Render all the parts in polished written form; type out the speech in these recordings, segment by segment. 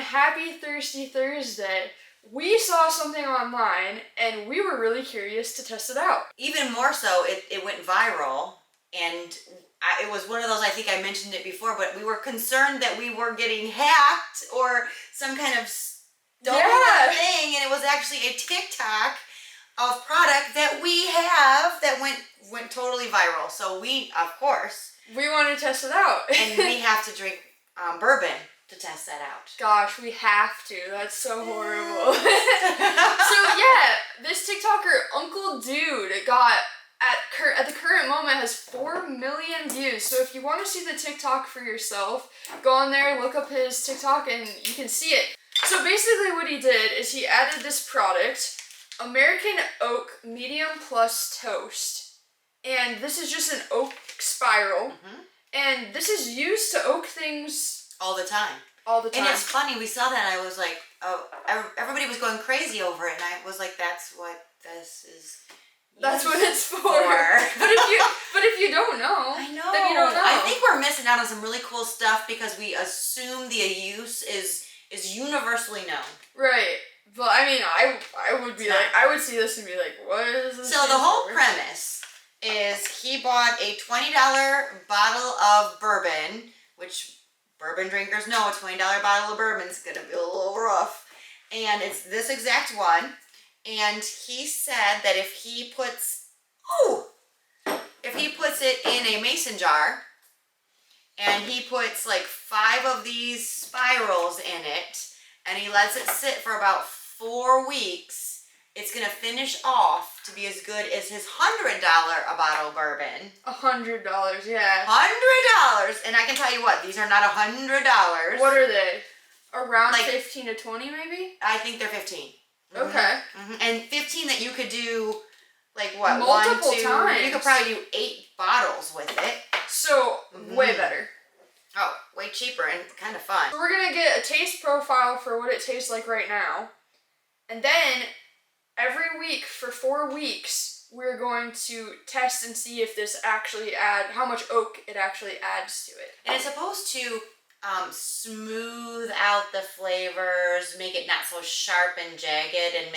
happy Thirsty Thursday. We saw something online and we were really curious to test it out. Even more so, it went viral, and it was one of those, I think I mentioned it before, but we were concerned that we were getting hacked or some kind of stolen thing, and it was actually a TikTok of product that we have that went totally viral. So we, of course, we want to test it out. and we have to drink bourbon to test that out. Gosh, we have to. That's so horrible. So yeah, this TikToker, Uncle Dude, got at the current moment has 4 million views. So if you want to see the TikTok for yourself, go on there, look up his TikTok, and you can see it. So basically what he did is he added this product, American Oak Medium Plus Toast. And this is just an oak spiral. Mm-hmm. And this is used to oak things all the time. All the time. And it's funny, we saw that and I was like, oh, everybody was going crazy over it, and I was like, that's what this is. That's what it's for. But if you don't know, I know. Then you don't know. I think we're missing out on some really cool stuff because we assume the use is universally known. Right. But I mean, I would be like, I would see this and be like, what is this? So the whole premise is he bought a $20 bottle of bourbon, which bourbon drinkers know a $20 bottle of bourbon is going to be a little rough. And it's this exact one. And he said that if he puts it in a mason jar and he puts like 5 of these spirals in it and he lets it sit for about 4 weeks, it's going to finish off to be as good as his $100 a bottle bourbon. $100, yeah. $100! And I can tell you what, these are not $100. What are they? Around like 15 to 20 maybe? I think they're 15. Okay. Mm-hmm. And 15 that you could do, like what? Multiple 1, 2, times. You could probably do 8 bottles with it. So, way better. Oh, way cheaper and kind of fun. So we're going to get a taste profile for what it tastes like right now. And then, every week for 4 weeks, we're going to test and see if this actually how much oak it actually adds to it. And it's supposed to smooth out the flavors, make it not so sharp and jagged, and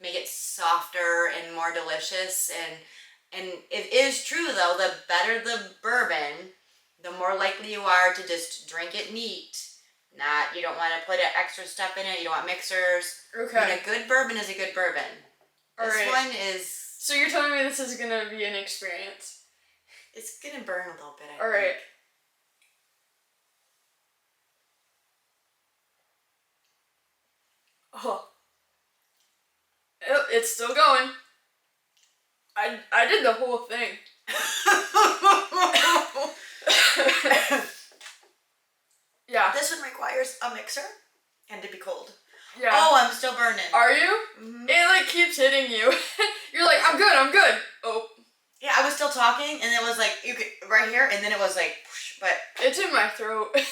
make it softer and more delicious. And it is true though, the better the bourbon, the more likely you are to just drink it neat. You don't want to put extra stuff in it. You don't want mixers. Okay. I mean, a good bourbon is a good bourbon. This one is. So you're telling me this is gonna be an experience? It's gonna burn a little bit. I think. All right. Oh. It's still going. I did the whole thing. Yeah. This one requires a mixer and to be cold. Yeah. Oh, I'm still burning. Are you? Mm-hmm. It like keeps hitting you. You're like, I'm good. Oh. Yeah, I was still talking and it was like, you could, right here, and then it was like, whoosh, but. It's in my throat. It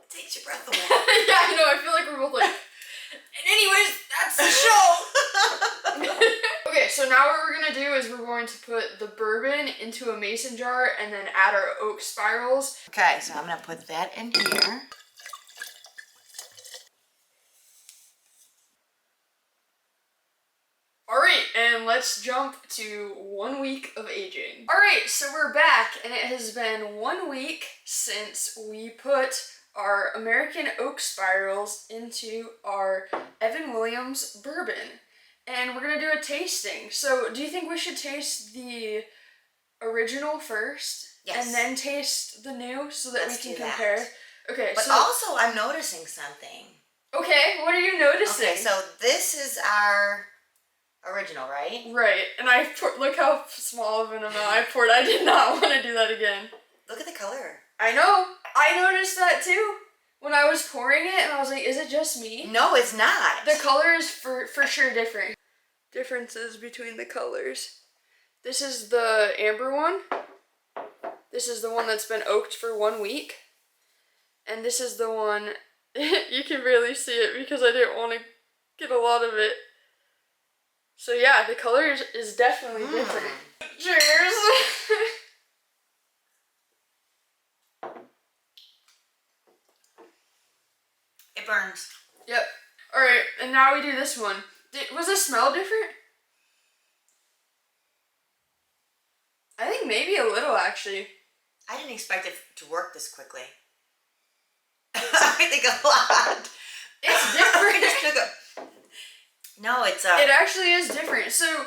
takes your breath away. Yeah, I know. I feel like we're both like. And anyways, that's the show. Okay, so now what we're gonna do is we're going to put the bourbon into a mason jar and then add our oak spirals. Okay, so I'm gonna put that in here. Alright, and let's jump to 1 week of aging. Alright, so we're back, and it has been 1 week since we put our American Oak Spirals into our Evan Williams bourbon. And we're gonna do a tasting. So, do you think we should taste the original first? Yes. And then taste the new so that Let's we can do compare? that. Okay, but so... also, I'm noticing something. Okay, what are you noticing? Okay, so this is our original, right? Right, and look how small of an amount I poured. I did not want to do that again. Look at the color. I know. I noticed that too when I was pouring it, and I was like, is it just me? No, it's not. The color is for sure different. Differences between the colors. This is the amber one. This is the one that's been oaked for 1 week. And this is the one, you can barely see it because I didn't want to get a lot of it. So yeah, the color is definitely different. Cheers! burns. Yep. All right, and now we do this one. Was the smell different? I think maybe a little, actually. I didn't expect it to work this quickly. I think a lot. It's different. I just took No, it's It actually is different. So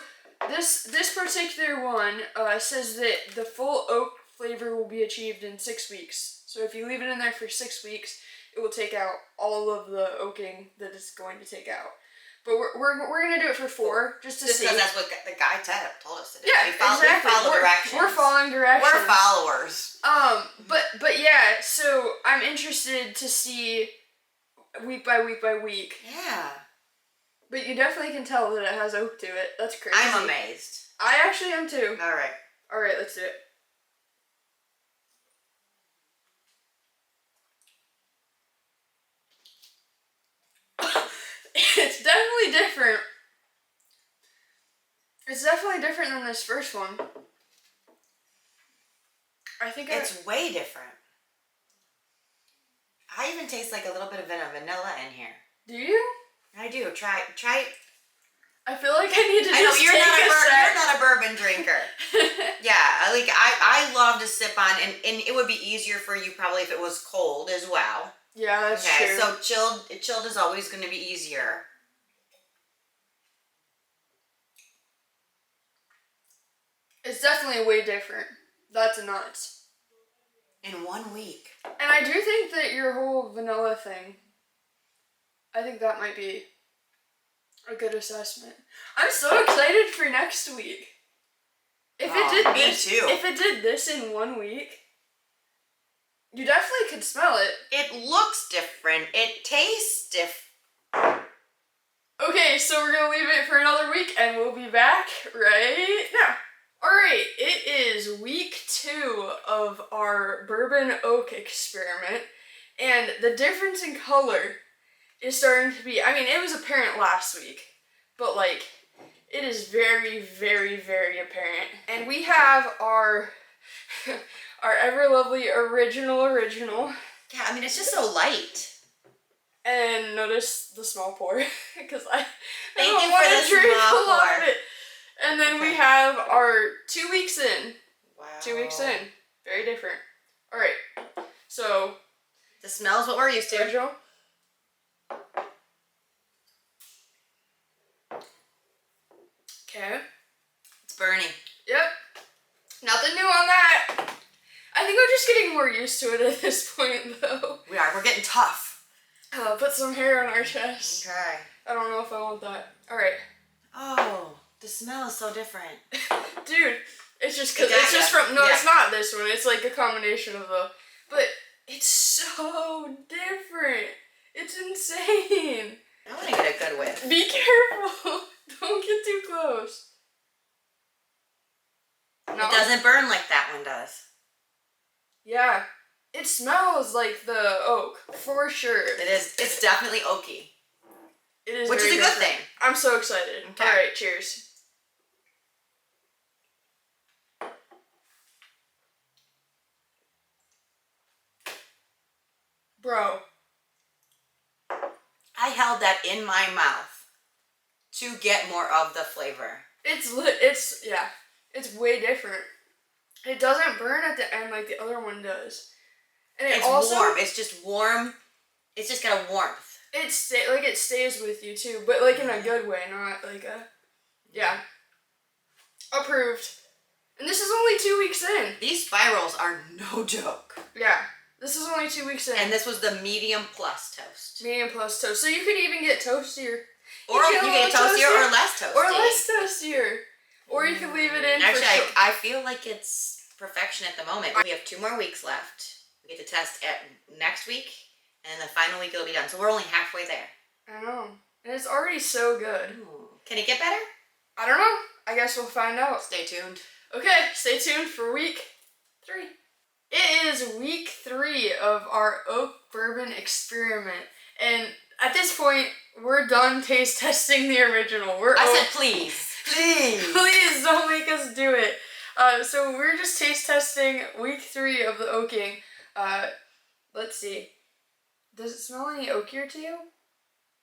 this particular one says that the full oak flavor will be achieved in 6 weeks. So if you leave it in there for 6 weeks, it will take out all of the oaking that it's going to take out. But we're gonna do it for 4 just to see. Just because that's what the guy told us to do. Yeah, exactly. We follow directions. We're following directions. We're followers. But yeah. So I'm interested to see week by week by week. Yeah. But you definitely can tell that it has oak to it. That's crazy. I'm amazed. I actually am too. All right. All right, let's do it. It's definitely different. It's definitely different than this first one. I think it's way different. I even taste like a little bit of vanilla in here. Do you? I do. Try. I feel like I need to I know just you're take not a bourbon drinker. Yeah, like I love to sip on, and it would be easier for you probably if it was cold as well. Yeah, that's true. So chilled is always going to be easier. It's definitely way different. That's nuts. In 1 week. And I do think that your whole vanilla thing, I think that might be a good assessment. I'm so excited for next week. If it did this in 1 week, you definitely could smell it. It looks different. It tastes different. Okay, so we're gonna leave it for another week, and we'll be back right now. Alright, it is week 2 of our bourbon oak experiment, and the difference in color is starting to be, I mean, it was apparent last week, but like, it is very, very, very apparent. And we have our ever lovely original. Yeah, I mean, it's just so light. And notice the small pour, because I Thank don't you want for to the drink small a lot pour. of it. And then we have our 2 weeks in. Wow. 2 weeks in. Very different. Alright. So. The smell is what we're used to. Original. Okay. It's burning. Yep. Nothing new on that. I think we're just getting more used to it at this point, though. We are. We're getting tough. Put some hair on our chest. Okay. I don't know if I want that. Alright. Oh, the smell is so different. Dude, it's just because it's just from, no, yeah. It's not this one. It's like a combination of the, but it's so different. It's insane. I want to get a good whiff. Be careful. Don't get too close. No. It doesn't burn like that one does. Yeah. It smells like the oak, for sure. It is. It's definitely oaky. It is, which is a good thing. I'm so excited. Okay. All right, cheers. Bro. I held that in my mouth to get more of the flavor. It's way different. It doesn't burn at the end like the other one does. And it's also warm. It's just warm. It's just got a warmth. It stays with you too, but like in a good way, not like a, yeah. Approved. And this is only 2 weeks in. These spirals are no joke. Yeah. This is only 2 weeks in. And this was the medium plus toast. Medium plus toast. So you could even get toastier. Or you get toastier or less toasty. Or less toastier. Or you could leave it in actually, for sure. I feel like it's perfection at the moment. We have 2 more weeks left. We get to test next week, and then the final week it'll be done. So we're only halfway there. I know. And it's already so good. Ooh. Can it get better? I don't know. I guess we'll find out. Stay tuned. Okay, stay tuned for week 3. It is week 3 of our oak bourbon experiment. And at this point, we're done taste testing the original. I said please. Please. Please don't make us do it. So we're just taste testing week 3 of the oaking. Let's see. Does it smell any oakier to you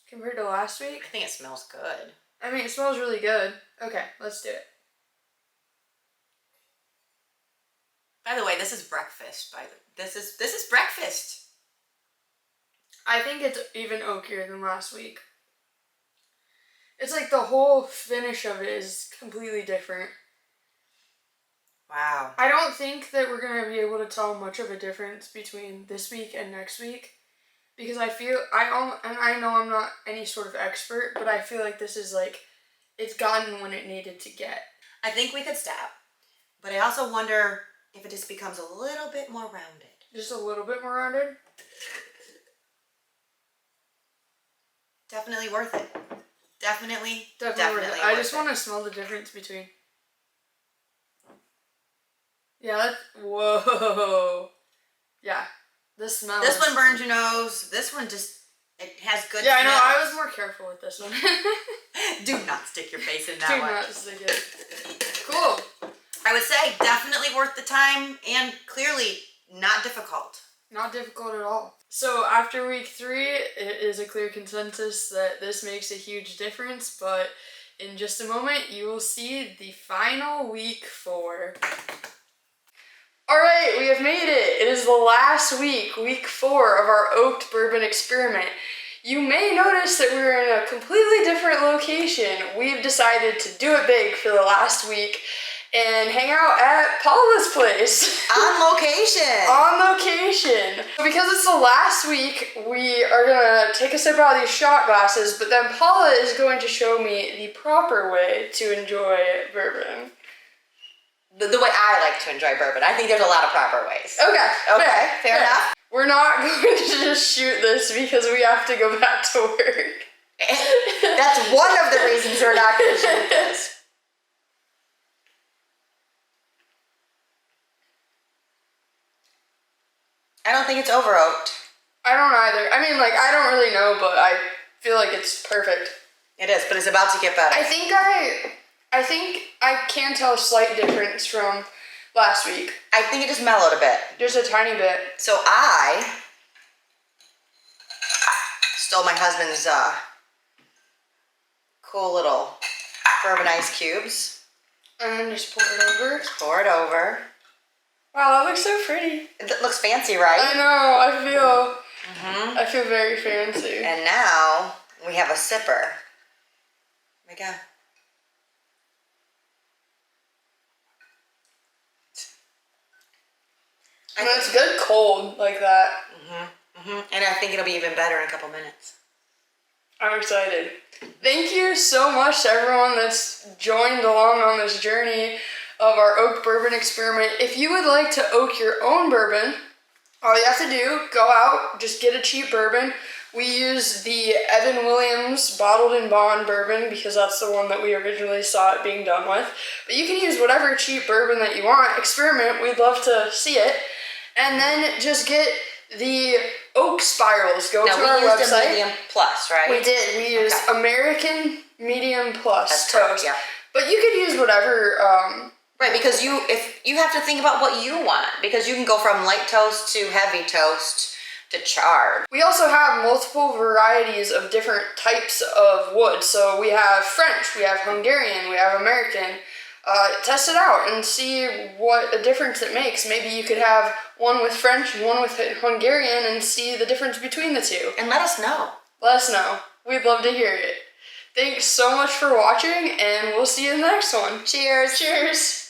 compared to last week? I think it smells good. I mean, it smells really good. Okay, let's do it. By the way, this is breakfast. This is breakfast. I think it's even oakier than last week. It's like the whole finish of it is completely different. Wow. I don't think that we're going to be able to tell much of a difference between this week and next week. Because I know I'm not any sort of expert, but I feel like this is like, it's gotten when it needed to get. I think we could stop. But I also wonder if it just becomes a little bit more rounded. Just a little bit more rounded? Definitely worth it. Definitely Worth it. I just want to smell the difference between. Yeah, whoa. Yeah, the smell. This one burns your nose. This one it has good Yeah, I know. smell. I was more careful with this one. Do not stick your face in that one. Do not stick it. Cool. I would say definitely worth the time and clearly not difficult. Not difficult at all. So after week 3, it is a clear consensus that this makes a huge difference, but in just a moment, you will see the final week 4. Alright, we have made it. It is the last week, week 4 of our oaked bourbon experiment. You may notice that we're in a completely different location. We've decided to do it big for the last week and hang out at Paula's place. On location. On location. Because it's the last week, we are gonna take a sip out of these shot glasses, but then Paula is going to show me the proper way to enjoy bourbon. The way I like to enjoy bourbon. I think there's a lot of proper ways. Okay, fair enough. We're not going to just shoot this because we have to go back to work. That's one of the reasons we're not going to shoot this. I don't think it's over oaked. I don't either. I mean, like, I don't really know, but I feel like it's perfect. It is, but it's about to get better. I think I can tell a slight difference from last week. I think it just mellowed a bit. Just a tiny bit. So I stole my husband's cool little bourbon ice cubes. And then just pour it over. Just pour it over. Wow, that looks so pretty. It looks fancy, right? I know, I feel very fancy. And now we have a sipper. There we go. And it's good cold like that. And I think it'll be even better in a couple minutes. I'm excited. Thank you so much to everyone that's joined along on this journey of our oak bourbon experiment. If you would like to oak your own bourbon, all you have to do, go out, just get a cheap bourbon. We use the Evan Williams Bottled in Bond bourbon because that's the one that we originally saw it being done with. But you can use whatever cheap bourbon that you want. Experiment, we'd love to see it. And then just get the oak spirals. Go to our website. We used a medium plus, right? We did. We used American Medium Plus That's toast. correct, yeah. But you could use whatever. Right, because if you have to think about what you want, because you can go from light toast to heavy toast to charred. We also have multiple varieties of different types of wood. So we have French, we have Hungarian, we have American. Test it out and see what a difference it makes. Maybe you could have one with French and one with Hungarian and see the difference between the two. And let us know. Let us know. We'd love to hear it. Thanks so much for watching, and we'll see you in the next one. Cheers. Cheers.